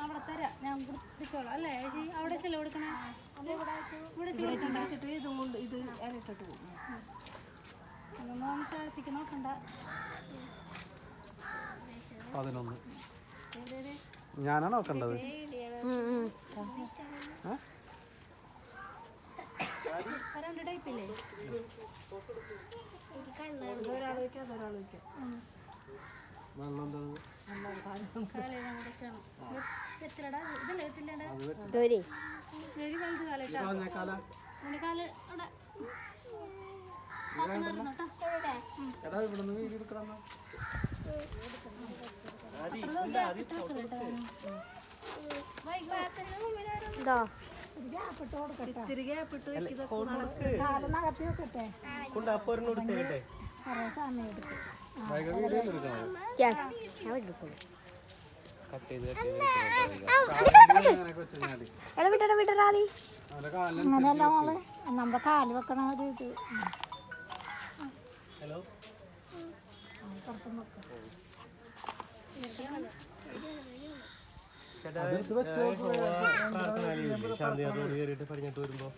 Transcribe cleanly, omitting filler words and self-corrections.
അവിടെ തരാം ഞാൻ പിടിച്ചോളാം അല്ലേ ചേച്ചി അവിടെ ചെല്ല കൊടുക്കണേ ഇവിടെ ഇതുകൊണ്ട് ഇത് ഇരട്ടിട്ട് പോകും മോൻ താഴത്തേക്ക് നോക്കണ്ട 11 ഞാനാ നോക്കണ്ടത് ടൈപ്പില്ലേ അങ്ങനെയല്ല മോളെ നമ്മുടെ കാല് വെക്കണ ഒരു ഇത് ശാന്തി അതോട് കയറിയിട്ട് പറഞ്ഞിട്ട് വരുമ്പോ